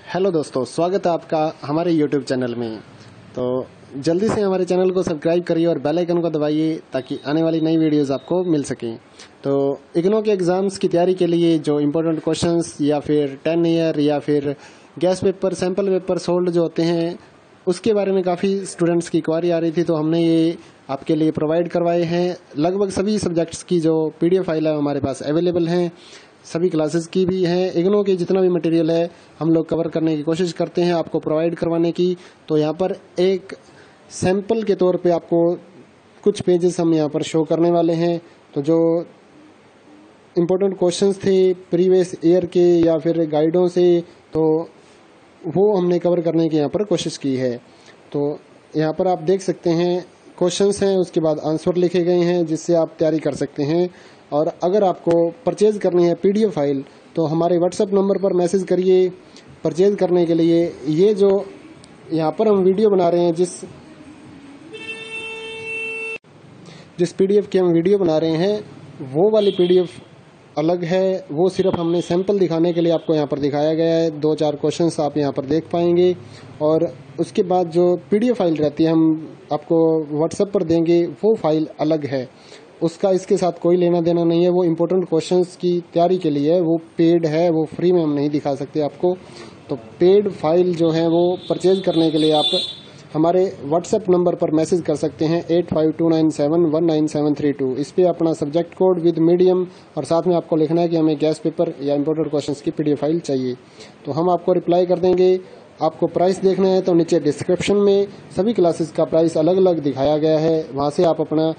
Hello दोस्तों, स्वागत है आपका हमारे यूट्यूब चैनल में। तो जल्दी से हमारे चैनल को सब्सक्राइब करिए और बेल आइकन को दबाइए ताकि आने वाली नई वीडियोस आपको मिल सकें। तो इग्नू के एग्ज़ाम्स की तैयारी के लिए जो इम्पोर्टेंट क्वेश्चंस या फिर 10 ईयर या फिर gas paper, sample paper sold जो होते हैं, उसके बारे में काफ़ी स्टूडेंट्स की क्वारी आ रही थी, तो हमने ये आपके लिए प्रोवाइड करवाए हैं। लगभग सभी सब्जेक्ट्स की जो PDF फाइल है हमारे पास अवेलेबल हैं, सभी क्लासेस की भी हैं। इग्नू के जितना भी मटेरियल है हम लोग कवर करने की कोशिश करते हैं आपको प्रोवाइड करवाने की। तो यहाँ पर एक सैंपल के तौर पे आपको कुछ पेजेस हम यहाँ पर शो करने वाले हैं। तो जो इम्पोर्टेंट क्वेश्चंस थे प्रीवियस ईयर के या फिर गाइडों से, तो वो हमने कवर करने की यहाँ पर कोशिश की है। तो यहाँ पर आप देख सकते हैं क्वेश्चंस हैं, उसके बाद आंसर लिखे गए हैं जिससे आप तैयारी कर सकते हैं। और अगर आपको परचेज करनी है PDF फाइल तो हमारे व्हाट्सएप नंबर पर मैसेज करिए परचेज करने के लिए। ये जो यहाँ पर हम वीडियो बना रहे हैं, जिस PDF की हम वीडियो बना रहे हैं वो वाली PDF अलग है। वो सिर्फ हमने सैंपल दिखाने के लिए आपको यहाँ पर दिखाया गया है। 2-4 क्वेश्चंस आप यहाँ पर देख पाएंगे और उसके बाद जो PDF फाइल रहती है हम आपको व्हाट्सएप पर देंगे, वो फाइल अलग है। उसका इसके साथ कोई लेना देना नहीं है। वो इम्पोर्टेंट क्वेश्चंस की तैयारी के लिए है, वो पेड है, वो फ्री में हम नहीं दिखा सकते आपको। तो पेड फाइल जो है वो परचेज करने के लिए आप हमारे व्हाट्सएप नंबर पर मैसेज कर सकते हैं 8529719732। इस पे अपना सब्जेक्ट कोड विद मीडियम और साथ में आपको लिखना है कि हमें गैस पेपर या इम्पोर्टेंट क्वेश्चंस की PDF फाइल चाहिए। तो हम आपको रिप्लाई कर देंगे। आपको प्राइस देखना है तो नीचे डिस्क्रिप्शन में सभी क्लासेस का प्राइस अलग अलग दिखाया गया है, वहाँ से आप अपना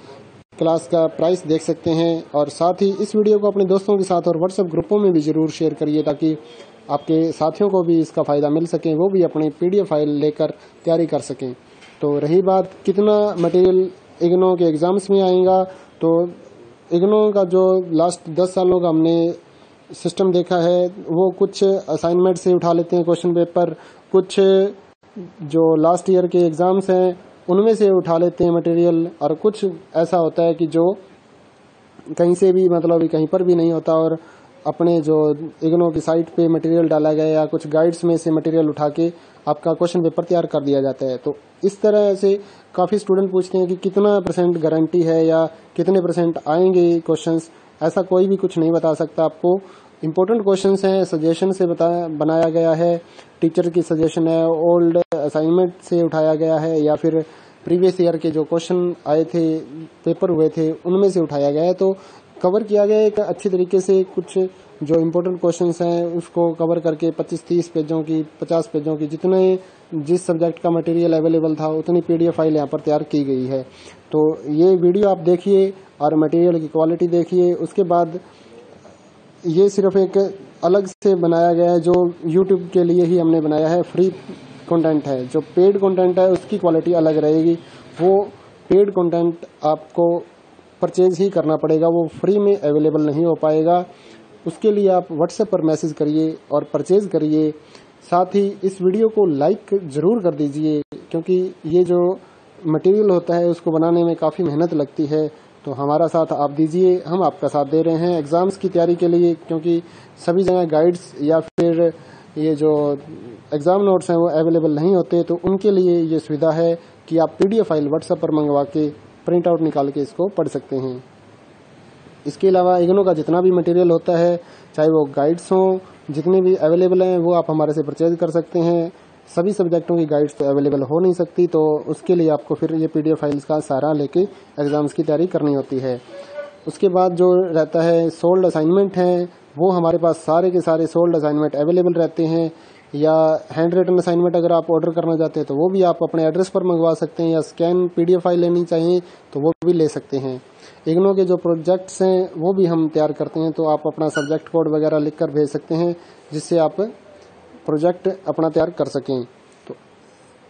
क्लास का प्राइस देख सकते हैं। और साथ ही इस वीडियो को अपने दोस्तों के साथ और व्हाट्सएप ग्रुपों में भी ज़रूर शेयर करिए ताकि आपके साथियों को भी इसका फ़ायदा मिल सके, वो भी अपनी PDF फाइल लेकर तैयारी कर सकें। तो रही बात कितना मटेरियल इग्नू के एग्ज़ाम्स में आएगा, तो इग्नू का जो लास्ट 10 सालों का हमने सिस्टम देखा है, वो कुछ असाइनमेंट से उठा लेते हैं क्वेश्चन पेपर, कुछ जो लास्ट ईयर के एग्ज़ाम्स हैं उनमें से उठा लेते हैं मटेरियल, और कुछ ऐसा होता है कि जो कहीं से भी मतलब कहीं पर भी नहीं होता और अपने जो इग्नू की साइट पे मटेरियल डाला गया या कुछ गाइड्स में से मटेरियल उठा के आपका क्वेश्चन पेपर तैयार कर दिया जाता है। तो इस तरह से काफ़ी स्टूडेंट पूछते हैं कि कितना % गारंटी है या कितने % आएंगे क्वेश्चंस। ऐसा कोई भी कुछ नहीं बता सकता आपको। इम्पोर्टेंट क्वेश्चंस हैं, सजेशन से बनाया गया है, टीचर की सजेशन है, ओल्ड असाइनमेंट से उठाया गया है या फिर प्रीवियस ईयर के जो क्वेश्चन आए थे, पेपर हुए थे, उनमें से उठाया गया है। तो कवर किया गया है एक अच्छी तरीके से। कुछ जो इम्पोर्टेंट क्वेश्चंस हैं उसको कवर करके 25-30 पेजों की, 50 पेजों की, जिस सब्जेक्ट का मटेरियल अवेलेबल था उतनी PDF फाइल यहाँ पर तैयार की गई है। तो ये वीडियो आप देखिए और मटेरियल की क्वालिटी देखिए। उसके बाद ये सिर्फ एक अलग से बनाया गया है जो YouTube के लिए ही हमने बनाया है, फ्री कंटेंट है। जो पेड कंटेंट है उसकी क्वालिटी अलग रहेगी। वो पेड कंटेंट आपको परचेज ही करना पड़ेगा, वो फ्री में अवेलेबल नहीं हो पाएगा। उसके लिए आप व्हाट्सएप पर मैसेज करिए और परचेज करिए। साथ ही इस वीडियो को लाइक ज़रूर कर दीजिए क्योंकि ये जो मटेरियल होता है उसको बनाने में काफ़ी मेहनत लगती है। तो हमारा साथ आप दीजिए, हम आपका साथ दे रहे हैं एग्ज़ाम्स की तैयारी के लिए, क्योंकि सभी जगह गाइड्स या फिर ये जो एग्ज़ाम नोट्स हैं वो अवेलेबल नहीं होते। तो उनके लिए ये सुविधा है कि आप PDF फाइल व्हाट्सएप पर मंगवा के प्रिंट आउट निकाल के इसको पढ़ सकते हैं। इसके अलावा इग्नू का जितना भी मटेरियल होता है, चाहे वो गाइड्स हों, जितने भी अवेलेबल हैं वो आप हमारे से परचेज कर सकते हैं। सभी सब्जेक्टों की गाइड्स तो अवेलेबल हो नहीं सकती, तो उसके लिए आपको फिर ये PDF फाइल्स का सहारा लेके एग्ज़ाम्स की तैयारी करनी होती है। उसके बाद जो रहता है सोल्ड असाइनमेंट हैं, वो हमारे पास सारे के सारे सोल्ड असाइनमेंट अवेलेबल रहते हैं। या हैंड रिटन असाइनमेंट अगर आप ऑर्डर करना चाहते हैं तो वो भी आप अपने एड्रेस पर मंगवा सकते हैं, या स्कैन PDF फाइल लेनी चाहिए तो वो भी ले सकते हैं। इग्नू के जो प्रोजेक्ट्स हैं वो भी हम तैयार करते हैं, तो आप अपना सब्जेक्ट कोड वगैरह लिख कर भेज सकते हैं जिससे आप प्रोजेक्ट अपना तैयार कर सकें। तो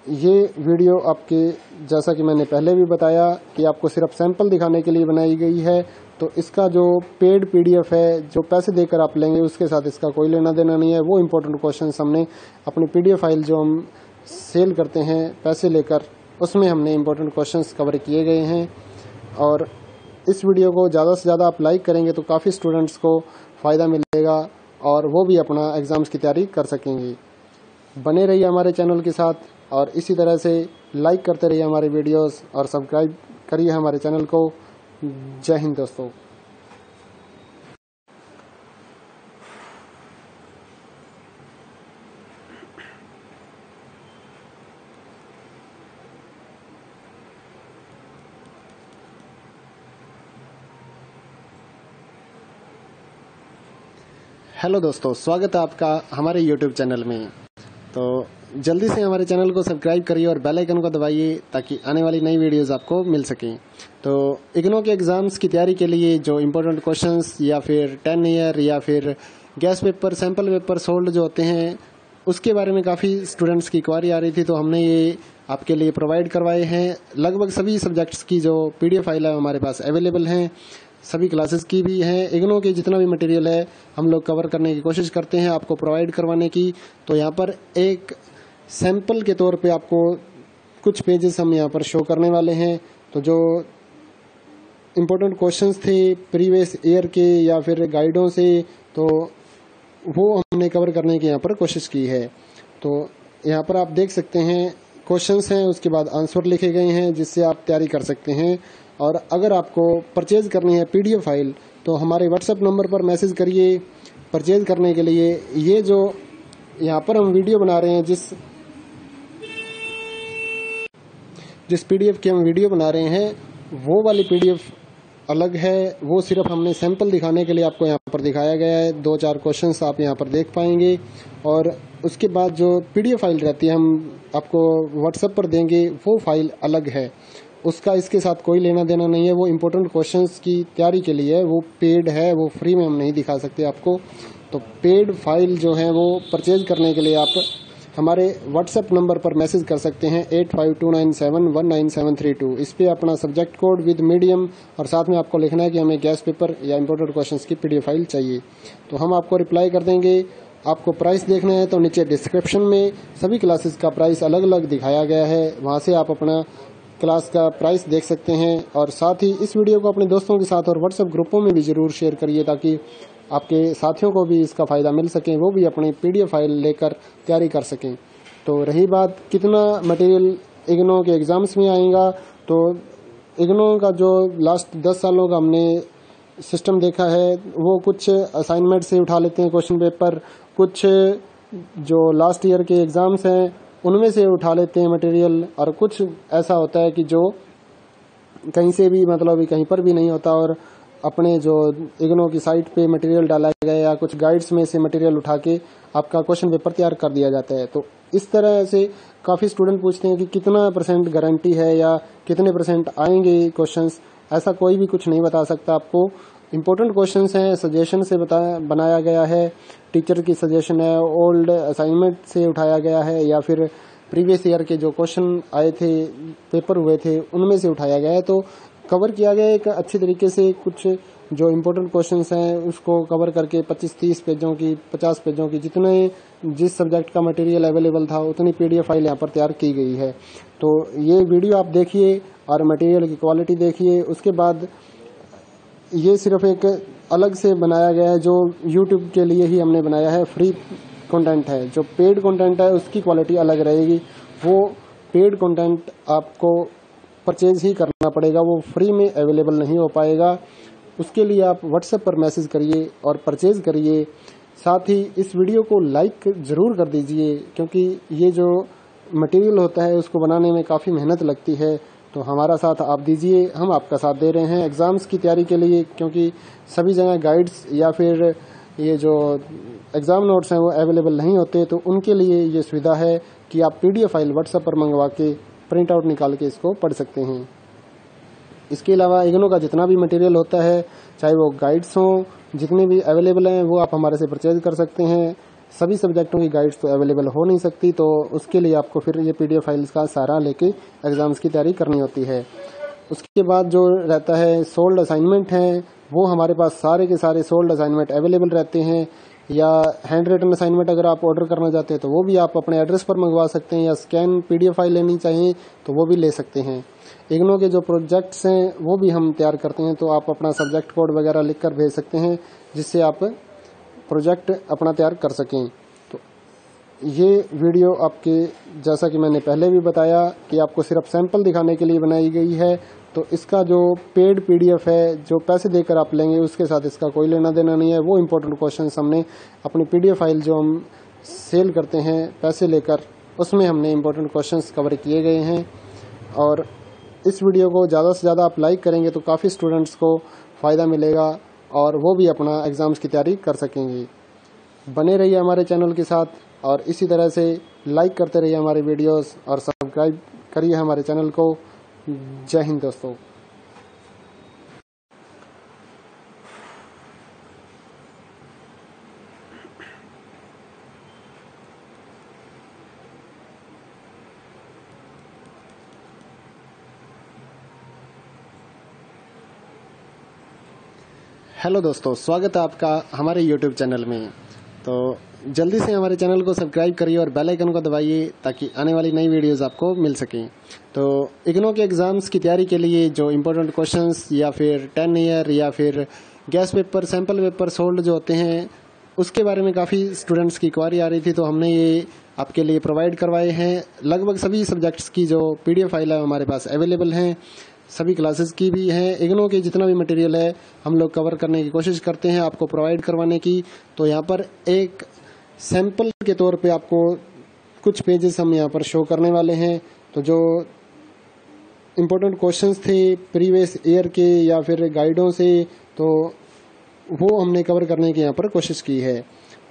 ये वीडियो आपके, जैसा कि मैंने पहले भी बताया कि आपको सिर्फ सैंपल दिखाने के लिए बनाई गई है। तो इसका जो पेड PDF है, जो पैसे देकर आप लेंगे, उसके साथ इसका कोई लेना देना नहीं है। वो इम्पोर्टेंट क्वेश्चंस हमने अपनी PDF फाइल जो हम सेल करते हैं पैसे लेकर, उसमें हमने इम्पोर्टेंट क्वेश्चंस कवर किए गए हैं। और इस वीडियो को ज़्यादा से ज़्यादा आप लाइक करेंगे तो काफ़ी स्टूडेंट्स को फ़ायदा मिलेगा और वो भी अपना एग्ज़ाम्स की तैयारी कर सकेंगे। बने रहिए हमारे चैनल के साथ और इसी तरह से लाइक करते रहिए हमारे वीडियोस और सब्सक्राइब करिए हमारे चैनल को। जय हिंद दोस्तों। हेलो दोस्तों, स्वागत है आपका हमारे YouTube चैनल में। तो जल्दी से हमारे चैनल को सब्सक्राइब करिए और बेल आइकन को दबाइए ताकि आने वाली नई वीडियोस आपको मिल सकें। तो इग्नू के एग्ज़ाम्स की तैयारी के लिए जो इम्पोर्टेंट क्वेश्चंस या फिर 10 ईयर या फिर gas paper, sample paper sold जो होते हैं, उसके बारे में काफ़ी स्टूडेंट्स की क्वारी आ रही थी, तो हमने ये आपके लिए प्रोवाइड करवाए हैं। लगभग सभी सब्जेक्ट्स की जो PDF फाइल है हमारे पास अवेलेबल हैं, सभी क्लासेस की भी हैं। इग्नू के जितना भी मटेरियल है हम लोग कवर करने की कोशिश करते हैं आपको प्रोवाइड करवाने की। तो यहाँ पर एक सैंपल के तौर पे आपको कुछ पेजेस हम यहाँ पर शो करने वाले हैं। तो जो इम्पोर्टेंट क्वेश्चंस थे प्रीवियस ईयर के या फिर गाइडों से, तो वो हमने कवर करने की यहाँ पर कोशिश की है। तो यहाँ पर आप देख सकते हैं क्वेश्चंस हैं, उसके बाद आंसर लिखे गए हैं जिससे आप तैयारी कर सकते हैं। और अगर आपको परचेज करनी है PDF फाइल तो हमारे WhatsApp नंबर पर मैसेज करिए परचेज करने के लिए। ये जो यहाँ पर हम वीडियो बना रहे हैं, जिस PDF की हम वीडियो बना रहे हैं वो वाली PDF अलग है, वो सिर्फ हमने सैंपल दिखाने के लिए आपको यहाँ पर दिखाया गया है। 2-4 क्वेश्चंस आप यहाँ पर देख पाएंगे और उसके बाद जो PDF फाइल रहती है हम आपको WhatsApp पर देंगे, वो फाइल अलग है, उसका इसके साथ कोई लेना देना नहीं है। वो इम्पोर्टेंट क्वेश्चंस की तैयारी के लिए है, वो पेड है, वो फ्री में हम नहीं दिखा सकते आपको। तो पेड फाइल जो है वो परचेज करने के लिए आप हमारे WhatsApp नंबर पर मैसेज कर सकते हैं 8529719732। इस पे अपना सब्जेक्ट कोड विद मीडियम और साथ में आपको लिखना है कि हमें गैस पेपर या इम्पोर्टेंट क्वेश्चंस की PDF फाइल चाहिए, तो हम आपको रिप्लाई कर देंगे। आपको प्राइस देखना है तो नीचे डिस्क्रिप्शन में सभी क्लासेस का प्राइस अलग अलग दिखाया गया है, वहाँ से आप अपना क्लास का प्राइस देख सकते हैं। और साथ ही इस वीडियो को अपने दोस्तों के साथ और WhatsApp ग्रुपों में भी ज़रूर शेयर करिए ताकि आपके साथियों को भी इसका फ़ायदा मिल सके, वो भी अपनी PDF फाइल लेकर तैयारी कर सकें। तो रही बात कितना मटेरियल इग्नू के एग्ज़ाम्स में आएगा, तो इग्नू का जो लास्ट 10 सालों का हमने सिस्टम देखा है, वो कुछ असाइनमेंट से उठा लेते हैं क्वेश्चन पेपर, कुछ जो लास्ट ईयर के एग्ज़ाम्स हैं उनमें से उठा लेते हैं मटेरियल, और कुछ ऐसा होता है कि जो कहीं से भी मतलब कहीं पर भी नहीं होता और अपने जो इग्नू की साइट पे मटेरियल डाला गया या कुछ गाइड्स में से मटेरियल उठा के आपका क्वेश्चन पेपर तैयार कर दिया जाता है। तो इस तरह से काफ़ी स्टूडेंट पूछते हैं कि कितना % गारंटी है या कितने % आएंगे क्वेश्चंस। ऐसा कोई भी कुछ नहीं बता सकता आपको। इम्पोर्टेंट क्वेश्चंस हैं, सजेशन से बनाया गया है, टीचर की सजेशन है, ओल्ड असाइनमेंट से उठाया गया है या फिर प्रीवियस ईयर के जो क्वेश्चन आए थे, पेपर हुए थे, उनमें से उठाया गया है। तो कवर किया गया एक अच्छी तरीके से। कुछ जो इम्पोर्टेंट क्वेश्चंस हैं उसको कवर करके 25-30 पेजों की, 50 पेजों की, जिस सब्जेक्ट का मटेरियल अवेलेबल था उतनी PDF फाइल यहाँ पर तैयार की गई है। तो ये वीडियो आप देखिए और मटेरियल की क्वालिटी देखिए। उसके बाद ये सिर्फ एक अलग से बनाया गया है जो YouTube के लिए ही हमने बनाया है, फ्री कंटेंट है। जो पेड कंटेंट है उसकी क्वालिटी अलग रहेगी, वो पेड कंटेंट आपको परचेज ही करना पड़ेगा, वो फ्री में अवेलेबल नहीं हो पाएगा। उसके लिए आप WhatsApp पर मैसेज करिए और परचेज करिए। साथ ही इस वीडियो को लाइक ज़रूर कर दीजिए क्योंकि ये जो मटेरियल होता है उसको बनाने में काफ़ी मेहनत लगती है। तो हमारा साथ आप दीजिए, हम आपका साथ दे रहे हैं एग्ज़ाम्स की तैयारी के लिए, क्योंकि सभी जगह गाइड्स या फिर ये जो एग्ज़ाम नोट्स हैं वो अवेलेबल नहीं होते। तो उनके लिए ये सुविधा है कि आप PDF फाइल WhatsApp पर मंगवा के प्रिंट आउट निकाल के इसको पढ़ सकते हैं। इसके अलावा इग्नू का जितना भी मटेरियल होता है, चाहे वो गाइड्स हों, जितने भी अवेलेबल हैं वो आप हमारे से परचेज कर सकते हैं। सभी सब्जेक्टों की गाइड्स तो अवेलेबल हो नहीं सकती, तो उसके लिए आपको फिर ये PDF फाइल्स का सहारा लेके एग्ज़ाम्स की तैयारी करनी होती है। उसके बाद जो रहता है सोल्ड असाइनमेंट हैं, वो हमारे पास सारे के सारे सोल्ड असाइनमेंट अवेलेबल रहते हैं। या हैंड रिटन असाइनमेंट अगर आप ऑर्डर करना चाहते हैं तो वो भी आप अपने एड्रेस पर मंगवा सकते हैं, या स्कैन PDF फाइल लेनी चाहिए तो वो भी ले सकते हैं। इग्नू के जो प्रोजेक्ट्स हैं वो भी हम तैयार करते हैं, तो आप अपना सब्जेक्ट कोड वगैरह लिख कर भेज सकते हैं जिससे आप प्रोजेक्ट अपना तैयार कर सकें। तो ये वीडियो आपके, जैसा कि मैंने पहले भी बताया, कि आपको सिर्फ सैंपल दिखाने के लिए बनाई गई है। तो इसका जो पेड पीडीएफ है, जो पैसे देकर आप लेंगे, उसके साथ इसका कोई लेना देना नहीं है। वो इम्पोर्टेंट क्वेश्चंस हमने अपनी पीडीएफ फाइल जो हम सेल करते हैं पैसे लेकर, उसमें हमने इम्पोर्टेंट क्वेश्चंस कवर किए गए हैं। और इस वीडियो को ज़्यादा से ज़्यादा आप लाइक करेंगे तो काफ़ी स्टूडेंट्स को फ़ायदा मिलेगा और वो भी अपना एग्ज़ाम्स की तैयारी कर सकेंगे। बने रहिए हमारे चैनल के साथ और इसी तरह से लाइक करते रहिए हमारे वीडियोस और सब्सक्राइब करिए हमारे चैनल को। जय हिंद दोस्तों। हेलो दोस्तों, स्वागत है आपका हमारे YouTube चैनल में। तो जल्दी से हमारे चैनल को सब्सक्राइब करिए और बेल आइकन को दबाइए ताकि आने वाली नई वीडियोस आपको मिल सकें। तो इग्नो के एग्ज़ाम्स की तैयारी के लिए जो इम्पोर्टेंट क्वेश्चंस या फिर 10 ईयर या फिर gas paper, sample paper sold जो होते हैं, उसके बारे में काफ़ी स्टूडेंट्स की क्वारी आ रही थी, तो हमने ये आपके लिए प्रोवाइड करवाए हैं। लगभग सभी सब्जेक्ट्स की जो PDF फाइल है हमारे पास अवेलेबल हैं, सभी क्लासेस की भी हैं। इग्नो के जितना भी मटेरियल है हम लोग कवर करने की कोशिश करते हैं आपको प्रोवाइड करवाने की। तो यहाँ पर एक सैंपल के तौर पे आपको कुछ पेजेस हम यहाँ पर शो करने वाले हैं। तो जो इम्पोर्टेंट क्वेश्चंस थे प्रीवियस ईयर के या फिर गाइडों से, तो वो हमने कवर करने की यहाँ पर कोशिश की है।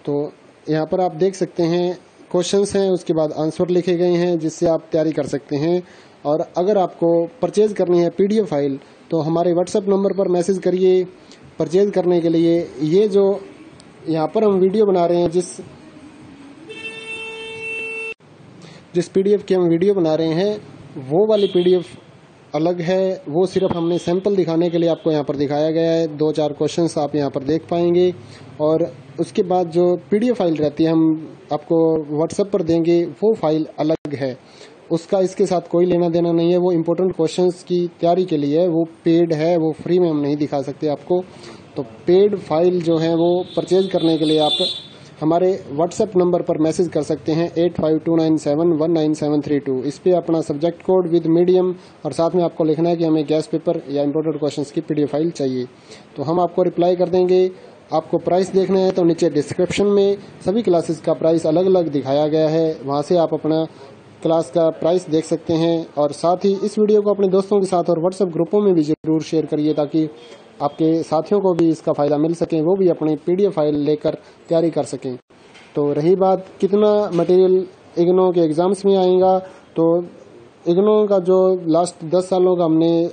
तो यहाँ पर आप देख सकते हैं क्वेश्चंस हैं, उसके बाद आंसर लिखे गए हैं जिससे आप तैयारी कर सकते हैं। और अगर आपको परचेज करनी है PDF फाइल तो हमारे WhatsApp नंबर पर मैसेज करिए परचेज करने के लिए। ये जो यहाँ पर हम वीडियो बना रहे हैं, जिस PDF की हम वीडियो बना रहे हैं, वो वाली PDF अलग है। वो सिर्फ हमने सैंपल दिखाने के लिए आपको यहाँ पर दिखाया गया है। 2-4 क्वेश्चंस आप यहाँ पर देख पाएंगे और उसके बाद जो PDF फाइल रहती है हम आपको WhatsApp पर देंगे, वो फाइल अलग है। उसका इसके साथ कोई लेना देना नहीं है। वो इम्पोर्टेंट क्वेश्चंस की तैयारी के लिए है, वो पेड है, वो फ्री में हम नहीं दिखा सकते आपको। तो पेड फाइल जो है वो परचेज करने के लिए आप हमारे WhatsApp नंबर पर मैसेज कर सकते हैं 8529719732। इस पे अपना सब्जेक्ट कोड विद मीडियम और साथ में आपको लिखना है कि हमें गैस पेपर या इम्पोर्टेंट क्वेश्चंस की PDF फाइल चाहिए। तो हम आपको रिप्लाई कर देंगे। आपको प्राइस देखना है तो नीचे डिस्क्रिप्शन में सभी क्लासेस का प्राइस अलग अलग दिखाया गया है, वहाँ से आप अपना क्लास का प्राइस देख सकते हैं। और साथ ही इस वीडियो को अपने दोस्तों के साथ और WhatsApp ग्रुपों में भी ज़रूर शेयर करिए ताकि आपके साथियों को भी इसका फ़ायदा मिल सके, वो भी अपनी PDF फाइल लेकर तैयारी कर सकें। तो रही बात कितना मटेरियल इग्नो के एग्ज़ाम्स में आएगा, तो इग्नो का जो लास्ट 10 सालों का हमने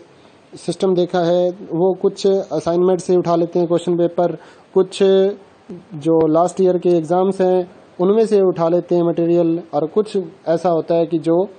सिस्टम देखा है, वो कुछ असाइनमेंट से उठा लेते हैं क्वेश्चन पेपर, कुछ जो लास्ट ईयर के एग्ज़ाम्स हैं उनमें से उठा लेते हैं मटेरियल, और कुछ ऐसा होता है कि जो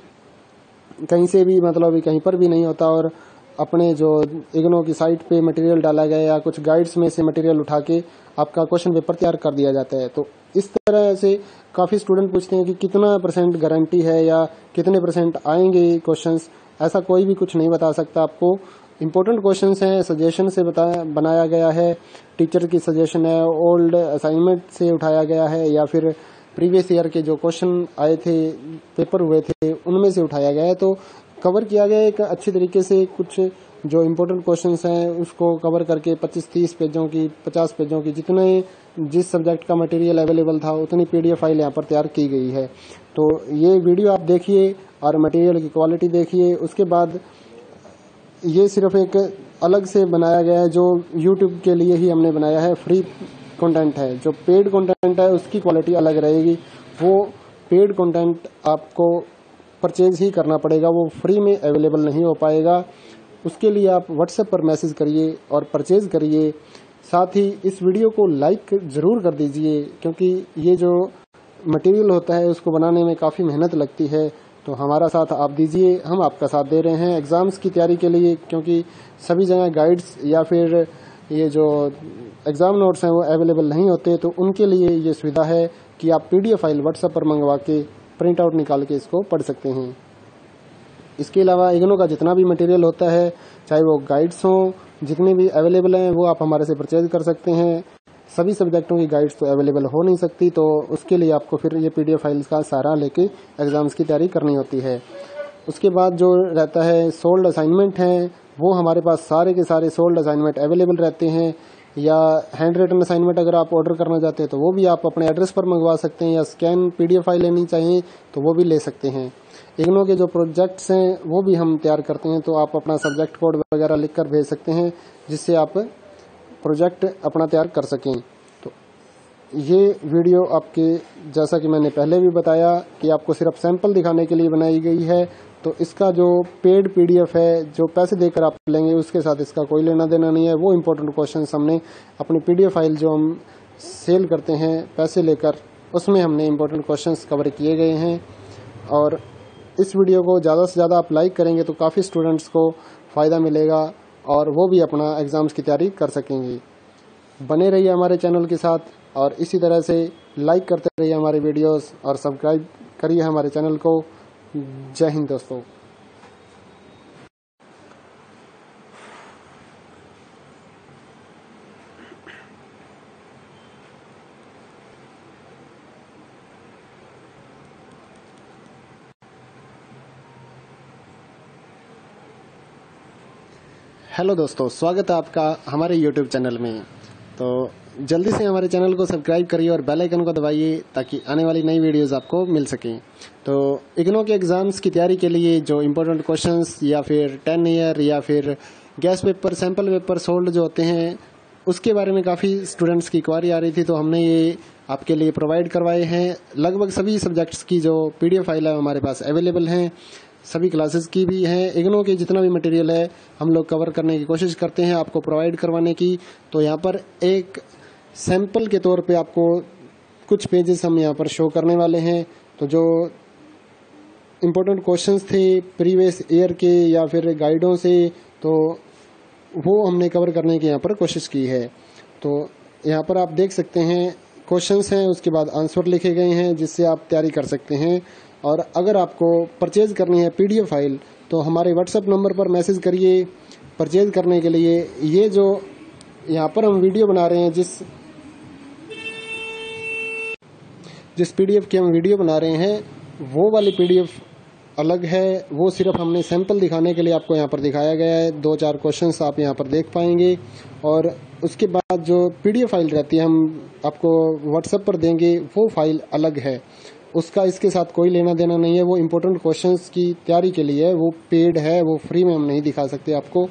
कहीं से भी, मतलब कहीं पर भी नहीं होता और अपने जो इग्नो की साइट पे मटेरियल डाला गया या कुछ गाइड्स में से मटेरियल उठा के आपका क्वेश्चन पेपर तैयार कर दिया जाता है। तो इस तरह से काफ़ी स्टूडेंट पूछते हैं कि कितना % गारंटी है या कितने % आएंगे क्वेश्चंस। ऐसा कोई भी कुछ नहीं बता सकता आपको। इम्पोर्टेंट क्वेश्चंस हैं, सजेशन से बनाया गया है, टीचर की सजेशन है, ओल्ड असाइनमेंट से उठाया गया है या फिर प्रीवियस ईयर के जो क्वेश्चन आए थे, पेपर हुए थे, उनमें से उठाया गया है। तो कवर किया गया एक अच्छी तरीके से। कुछ जो इम्पोर्टेंट क्वेश्चंस हैं उसको कवर करके 25-30 पेजों की, 50 पेजों की, जिस सब्जेक्ट का मटेरियल अवेलेबल था उतनी PDF फाइल यहाँ पर तैयार की गई है। तो ये वीडियो आप देखिए और मटेरियल की क्वालिटी देखिए। उसके बाद ये सिर्फ एक अलग से बनाया गया है, जो YouTube के लिए ही हमने बनाया है, फ्री कंटेंट है। जो पेड कंटेंट है उसकी क्वालिटी अलग रहेगी। वो पेड कंटेंट आपको परचेज ही करना पड़ेगा, वो फ्री में अवेलेबल नहीं हो पाएगा। उसके लिए आप WhatsApp पर मैसेज करिए और परचेज करिए। साथ ही इस वीडियो को लाइक ज़रूर कर दीजिए, क्योंकि ये जो मटेरियल होता है उसको बनाने में काफ़ी मेहनत लगती है। तो हमारा साथ आप दीजिए, हम आपका साथ दे रहे हैं एग्ज़ाम्स की तैयारी के लिए, क्योंकि सभी जगह गाइड्स या फिर ये जो एग्ज़ाम नोट्स हैं वो अवेलेबल नहीं होते। तो उनके लिए ये सुविधा है कि आप PDF फाइल WhatsApp पर मंगवा के प्रिंट आउट निकाल के इसको पढ़ सकते हैं। इसके अलावा इग्नो का जितना भी मटेरियल होता है, चाहे वो गाइड्स हों, जितने भी अवेलेबल हैं, वो आप हमारे से परचेज कर सकते हैं। सभी सब्जेक्टों की गाइड्स तो अवेलेबल हो नहीं सकती, तो उसके लिए आपको फिर ये PDF फाइल्स का सहारा लेके एग्ज़ाम्स की तैयारी करनी होती है। उसके बाद जो रहता है सोल्ड असाइनमेंट हैं, वो हमारे पास सारे के सारे सोल्ड असाइनमेंट अवेलेबल रहते हैं, या हैंड रिटन असाइनमेंट अगर आप ऑर्डर करना चाहते हैं तो वो भी आप अपने एड्रेस पर मंगवा सकते हैं, या स्कैन PDF फाइल लेनी चाहिए तो वो भी ले सकते हैं। इग्नो के जो प्रोजेक्ट्स हैं वो भी हम तैयार करते हैं, तो आप अपना सब्जेक्ट कोड वगैरह लिख कर भेज सकते हैं, जिससे आप प्रोजेक्ट अपना तैयार कर सकें। तो ये वीडियो आपके, जैसा कि मैंने पहले भी बताया, कि आपको सिर्फ सैंपल दिखाने के लिए बनाई गई है। तो इसका जो पेड PDF है, जो पैसे देकर आप लेंगे, उसके साथ इसका कोई लेना देना नहीं है। वो इम्पोर्टेंट क्वेश्चंस हमने अपनी PDF फाइल जो हम सेल करते हैं पैसे लेकर, उसमें हमने इम्पोर्टेंट क्वेश्चंस कवर किए गए हैं। और इस वीडियो को ज़्यादा से ज़्यादा आप लाइक करेंगे तो काफ़ी स्टूडेंट्स को फ़ायदा मिलेगा और वो भी अपना एग्ज़ाम्स की तैयारी कर सकेंगे। बने रहिए हमारे चैनल के साथ और इसी तरह से लाइक करते रहिए हमारे वीडियोस और सब्सक्राइब करिए हमारे चैनल को। जय हिंद दोस्तों। हेलो दोस्तों, स्वागत है आपका हमारे YouTube चैनल में। तो जल्दी से हमारे चैनल को सब्सक्राइब करिए और बेल आइकन को दबाइए ताकि आने वाली नई वीडियोस आपको मिल सकें। तो इग्नो के एग्ज़ाम्स की तैयारी के लिए जो इम्पोर्टेंट क्वेश्चंस या फिर 10 ईयर या फिर gas paper, sample paper sold जो होते हैं, उसके बारे में काफ़ी स्टूडेंट्स की क्वारी आ रही थी, तो हमने ये आपके लिए प्रोवाइड करवाए हैं। लगभग सभी सब्जेक्ट्स की जो PDF फाइल है हमारे पास अवेलेबल हैं, सभी क्लासेस की भी हैं। इग्नो के जितना भी मटेरियल है हम लोग कवर करने की कोशिश करते हैं आपको प्रोवाइड करवाने की। तो यहाँ पर एक सैंपल के तौर पे आपको कुछ पेजेस हम यहाँ पर शो करने वाले हैं। तो जो इम्पोर्टेंट क्वेश्चंस थे प्रीवियस ईयर के या फिर गाइडों से, तो वो हमने कवर करने की यहाँ पर कोशिश की है। तो यहाँ पर आप देख सकते हैं क्वेश्चंस हैं, उसके बाद आंसर लिखे गए हैं जिससे आप तैयारी कर सकते हैं। और अगर आपको परचेज करनी है PDF फाइल तो हमारे WhatsApp नंबर पर मैसेज करिए परचेज करने के लिए। ये जो यहाँ पर हम वीडियो बना रहे हैं, जिस PDF की हम वीडियो बना रहे हैं, वो वाली PDF अलग है। वो सिर्फ हमने सैंपल दिखाने के लिए आपको यहाँ पर दिखाया गया है। 2-4 क्वेश्चंस आप यहाँ पर देख पाएंगे और उसके बाद जो PDF फाइल रहती है हम आपको WhatsApp पर देंगे, वो फाइल अलग है। उसका इसके साथ कोई लेना देना नहीं है। वो इम्पोर्टेंट क्वेश्चंस की तैयारी के लिए है, वो पेड है, वो फ्री में हम नहीं दिखा सकते आपको।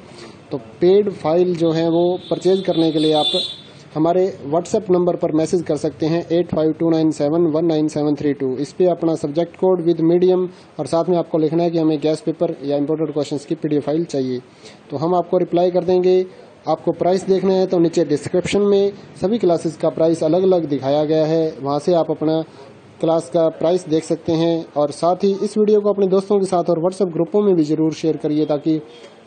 तो पेड फाइल जो है वो परचेज करने के लिए आप हमारे WhatsApp नंबर पर मैसेज कर सकते हैं 8529719732। इस पे अपना सब्जेक्ट कोड विद मीडियम और साथ में आपको लिखना है कि हमें गैस पेपर या इम्पोर्टेंट क्वेश्चंस की PDF फाइल चाहिए, तो हम आपको रिप्लाई कर देंगे। आपको प्राइस देखना है तो नीचे डिस्क्रिप्शन में सभी क्लासेस का प्राइस अलग अलग दिखाया गया है, वहाँ से आप अपना क्लास का प्राइस देख सकते हैं। और साथ ही इस वीडियो को अपने दोस्तों के साथ और WhatsApp ग्रुपों में भी ज़रूर शेयर करिए ताकि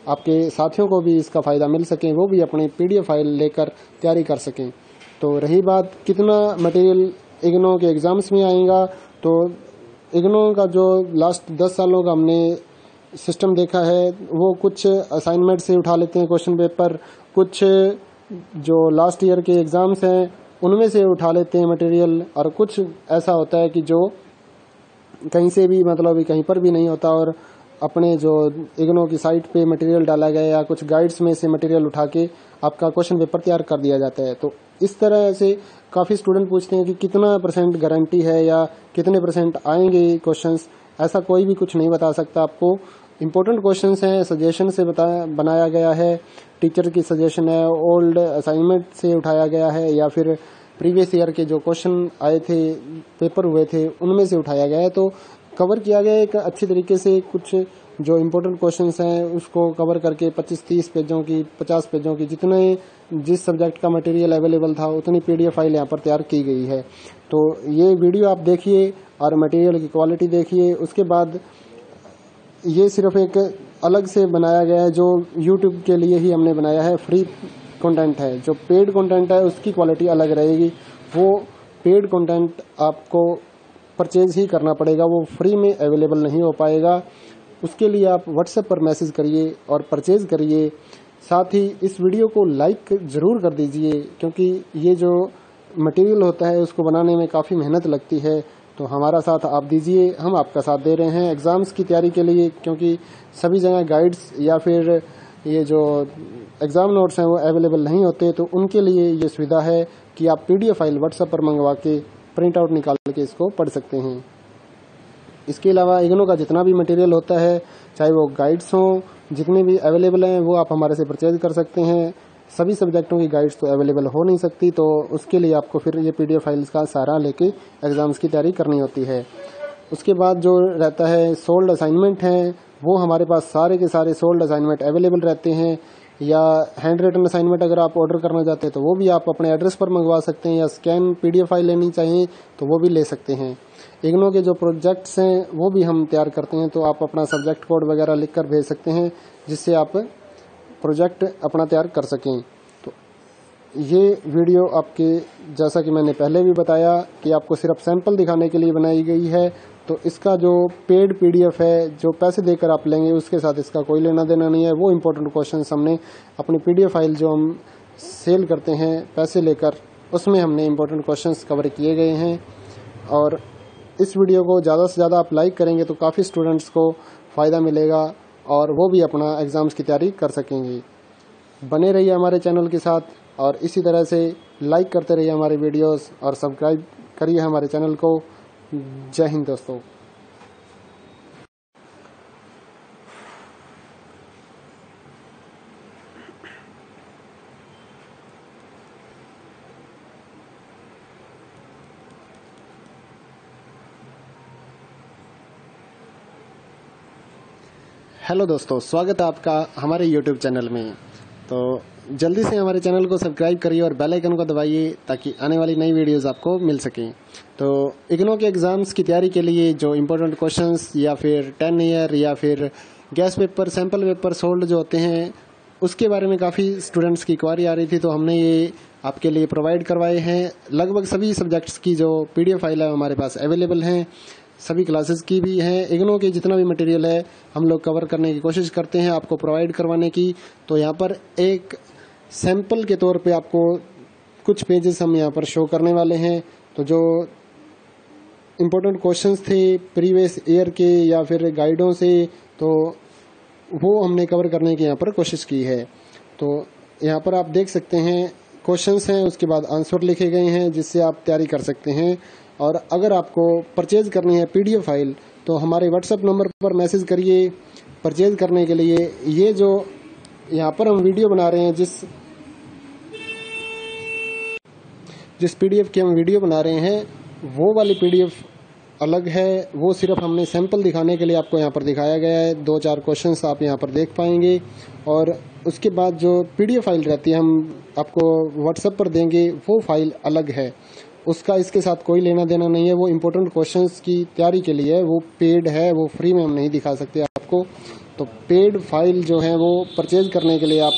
आपके साथियों को भी इसका फ़ायदा मिल सके, वो भी अपनी PDF फाइल लेकर तैयारी कर सकें। तो रही बात कितना मटेरियल इग्नो के एग्ज़ाम्स में आएगा, तो इग्नो का जो लास्ट 10 सालों का हमने सिस्टम देखा है, वो कुछ असाइनमेंट से उठा लेते हैं क्वेश्चन पेपर, कुछ जो लास्ट ईयर के एग्ज़ाम्स हैं उनमें से उठा लेते हैं मटेरियल, और कुछ ऐसा होता है कि जो कहीं से भी, मतलब कहीं पर भी नहीं होता और अपने जो इग्नो की साइट पे मटेरियल डाला गया या कुछ गाइड्स में से मटेरियल उठा के आपका क्वेश्चन पेपर तैयार कर दिया जाता है। तो इस तरह से काफ़ी स्टूडेंट पूछते हैं कि कितना % गारंटी है या कितने % आएंगे क्वेश्चंस। ऐसा कोई भी कुछ नहीं बता सकता आपको। इम्पोर्टेंट क्वेश्चंस हैं, सजेशन से बनाया गया है, टीचर की सजेशन है, ओल्ड असाइनमेंट से उठाया गया है या फिर प्रीवियस ईयर के जो क्वेश्चन आए थे, पेपर हुए थे, उनमें से उठाया गया है। तो कवर किया गया है एक अच्छी तरीके से। कुछ जो इम्पोर्टेंट क्वेश्चंस हैं उसको कवर करके 25-30 पेजों की, 50 पेजों की, जिस सब्जेक्ट का मटेरियल अवेलेबल था उतनी PDF फाइल यहाँ पर तैयार की गई है। तो ये वीडियो आप देखिए और मटेरियल की क्वालिटी देखिए। उसके बाद ये सिर्फ एक अलग से बनाया गया है, जो YouTube के लिए ही हमने बनाया है, फ्री कंटेंट है। जो पेड कंटेंट है उसकी क्वालिटी अलग रहेगी। वो पेड कंटेंट आपको परचेज ही करना पड़ेगा, वो फ्री में अवेलेबल नहीं हो पाएगा। उसके लिए आप WhatsApp पर मैसेज करिए और परचेज करिए। साथ ही इस वीडियो को लाइक ज़रूर कर दीजिए, क्योंकि ये जो मटेरियल होता है उसको बनाने में काफ़ी मेहनत लगती है, तो हमारा साथ आप दीजिए, हम आपका साथ दे रहे हैं एग्ज़ाम्स की तैयारी के लिए, क्योंकि सभी जगह गाइड्स या फिर ये जो एग्ज़ाम नोट्स हैं वो अवेलेबल नहीं होते, तो उनके लिए ये सुविधा है कि आप PDF फाइल व्हाट्सएप पर मंगवा के प्रिंट आउट निकाल के इसको पढ़ सकते हैं। इसके अलावा इग्नू का जितना भी मटेरियल होता है, चाहे वो गाइड्स हों, जितने भी अवेलेबल हैं वो आप हमारे से परचेज कर सकते हैं। सभी सब्जेक्टों की गाइड्स तो अवेलेबल हो नहीं सकती, तो उसके लिए आपको फिर ये PDF फाइल्स का सहारा लेके एग्ज़ाम्स की तैयारी करनी होती है। उसके बाद जो रहता है सोल्ड असाइनमेंट हैं, वो हमारे पास सारे के सारे सोल्ड असाइनमेंट अवेलेबल रहते हैं, या हैंड रिटन असाइनमेंट अगर आप ऑर्डर करना चाहते हैं तो वो भी आप अपने एड्रेस पर मंगवा सकते हैं, या स्कैन PDF फाइल लेनी चाहिए तो वो भी ले सकते हैं। इग्नू के जो प्रोजेक्ट्स हैं वो भी हम तैयार करते हैं, तो आप अपना सब्जेक्ट कोड वगैरह लिख कर भेज सकते हैं जिससे आप प्रोजेक्ट अपना तैयार कर सकें। तो ये वीडियो आपके, जैसा कि मैंने पहले भी बताया, कि आपको सिर्फ सैंपल दिखाने के लिए बनाई गई है, तो इसका जो पेड PDF है जो पैसे देकर आप लेंगे उसके साथ इसका कोई लेना देना नहीं है। वो इम्पोर्टेंट क्वेश्चंस हमने अपनी PDF फाइल जो हम सेल करते हैं पैसे लेकर, उसमें हमने इम्पोर्टेंट क्वेश्चंस कवर किए गए हैं। और इस वीडियो को ज़्यादा से ज़्यादा आप लाइक करेंगे तो काफ़ी स्टूडेंट्स को फ़ायदा मिलेगा और वो भी अपना एग्ज़ाम्स की तैयारी कर सकेंगे। बने रहिए हमारे चैनल के साथ और इसी तरह से लाइक करते रहिए हमारे वीडियोस और सब्सक्राइब करिए हमारे चैनल को। जय हिंद दोस्तों। हेलो दोस्तों, स्वागत है आपका हमारे YouTube चैनल में। तो जल्दी से हमारे चैनल को सब्सक्राइब करिए और बेल आइकन को दबाइए ताकि आने वाली नई वीडियोस आपको मिल सकें। तो इग्नू के एग्ज़ाम्स की तैयारी के लिए जो इम्पोर्टेंट क्वेश्चंस या फिर 10 ईयर या फिर gas paper, sample paper sold जो होते हैं, उसके बारे में काफ़ी स्टूडेंट्स की क्वारी आ रही थी, तो हमने ये आपके लिए प्रोवाइड करवाए हैं। लगभग सभी सब्जेक्ट्स की जो PDF फाइल है हमारे पास अवेलेबल हैं, सभी क्लासेस की भी हैं। इग्नू के जितना भी मटेरियल है हम लोग कवर करने की कोशिश करते हैं आपको प्रोवाइड करवाने की। तो यहाँ पर एक सैंपल के तौर पे आपको कुछ पेजेस हम यहाँ पर शो करने वाले हैं। तो जो इम्पोर्टेंट क्वेश्चंस थे प्रीवियस ईयर के या फिर गाइडों से, तो वो हमने कवर करने की यहाँ पर कोशिश की है। तो यहाँ पर आप देख सकते हैं क्वेश्चंस हैं, उसके बाद आंसर लिखे गए हैं जिससे आप तैयारी कर सकते हैं। और अगर आपको परचेज करनी है PDF फाइल तो हमारे व्हाट्सएप नंबर पर मैसेज करिए परचेज करने के लिए। ये जो यहाँ पर हम वीडियो बना रहे हैं, जिस PDF की हम वीडियो बना रहे हैं वो वाली PDF अलग है, वो सिर्फ हमने सैंपल दिखाने के लिए आपको यहाँ पर दिखाया गया है। 2-4 क्वेश्चंस आप यहाँ पर देख पाएंगे और उसके बाद जो PDF फाइल रहती है हम आपको व्हाट्सएप पर देंगे, वो फाइल अलग है, उसका इसके साथ कोई लेना देना नहीं है। वो इम्पोर्टेंट क्वेश्चंस की तैयारी के लिए है, वो पेड है, वो फ्री में हम नहीं दिखा सकते आपको। तो पेड फाइल जो है वो परचेज करने के लिए आप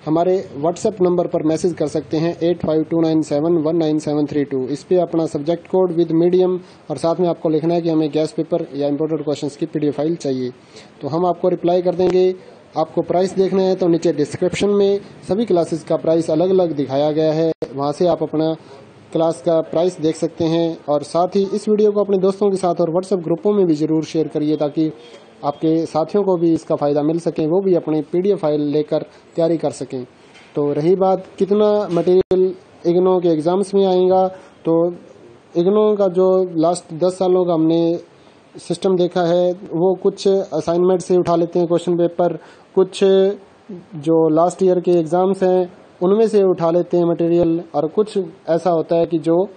हमारे व्हाट्सएप नंबर पर मैसेज कर सकते हैं 8529719732। इस पे अपना सब्जेक्ट कोड विद मीडियम और साथ में आपको लिखना है कि हमें गैस पेपर या इम्पोर्टेंट क्वेश्चंस की PDF फाइल चाहिए, तो हम आपको रिप्लाई कर देंगे। आपको प्राइस देखना है तो नीचे डिस्क्रिप्शन में सभी क्लासेस का प्राइस अलग अलग दिखाया गया है, वहाँ से आप अपना क्लास का प्राइस देख सकते हैं। और साथ ही इस वीडियो को अपने दोस्तों के साथ और व्हाट्सएप ग्रुपों में भी ज़रूर शेयर करिए ताकि आपके साथियों को भी इसका फ़ायदा मिल सके, वो भी अपनी PDF फाइल लेकर तैयारी कर सकें। तो रही बात कितना मटेरियल इग्नू के एग्ज़ाम्स में आएगा, तो इग्नू का जो लास्ट 10 सालों का हमने सिस्टम देखा है, वो कुछ असाइनमेंट से उठा लेते हैं क्वेश्चन पेपर, कुछ जो लास्ट ईयर के एग्ज़ाम्स हैं उनमें से उठा लेते हैं मटेरियल, और कुछ ऐसा होता है कि जो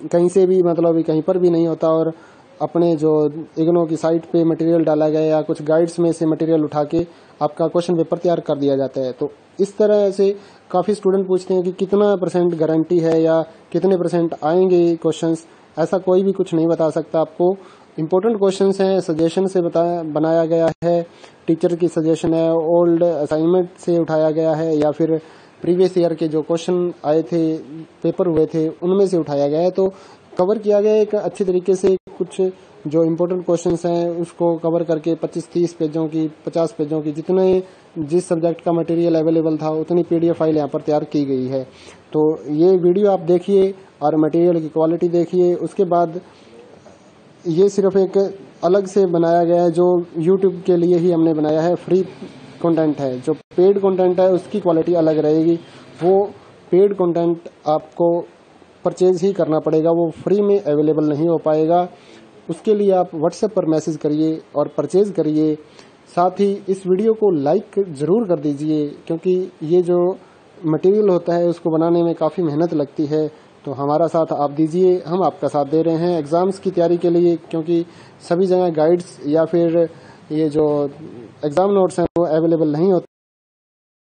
कहीं से भी मतलब कहीं पर भी नहीं होता और अपने जो इग्नू की साइट पे मटेरियल डाला गया या कुछ गाइड्स में से मटेरियल उठा के आपका क्वेश्चन पेपर तैयार कर दिया जाता है। तो इस तरह से काफ़ी स्टूडेंट पूछते हैं कि कितना % गारंटी है या कितने % आएंगे क्वेश्चंस। ऐसा कोई भी कुछ नहीं बता सकता आपको। इम्पोर्टेंट क्वेश्चंस हैं, सजेशन से बनाया गया है, टीचर की सजेशन है, ओल्ड असाइनमेंट से उठाया गया है या फिर प्रीवियस ईयर के जो क्वेश्चन आए थे, पेपर हुए थे, उनमें से उठाया गया है। तो कवर किया गया है एक अच्छी तरीके से। कुछ जो इम्पोर्टेंट क्वेश्चंस हैं उसको कवर करके 25-30 पेजों की, 50 पेजों की, जितने जिस सब्जेक्ट का मटेरियल अवेलेबल था उतनी पीडीएफ फाइल यहाँ पर तैयार की गई है। तो ये वीडियो आप देखिए और मटेरियल की क्वालिटी देखिए। उसके बाद ये सिर्फ एक अलग से बनाया गया है, जो यूट्यूब के लिए ही हमने बनाया है, फ्री कंटेंट है। जो पेड कंटेंट है उसकी क्वालिटी अलग रहेगी। वो पेड कंटेंट आपको परचेज ही करना पड़ेगा, वो फ्री में अवेलेबल नहीं हो पाएगा। उसके लिए आप व्हाट्सएप पर मैसेज करिए और परचेज करिए। साथ ही इस वीडियो को लाइक ज़रूर कर दीजिए, क्योंकि ये जो मटेरियल होता है उसको बनाने में काफ़ी मेहनत लगती है। तो हमारा साथ आप दीजिए, हम आपका साथ दे रहे हैं एग्ज़ाम्स की तैयारी के लिए, क्योंकि सभी जगह गाइड्स या फिर ये जो एग्ज़ाम नोट्स हैं वो अवेलेबल नहीं होते।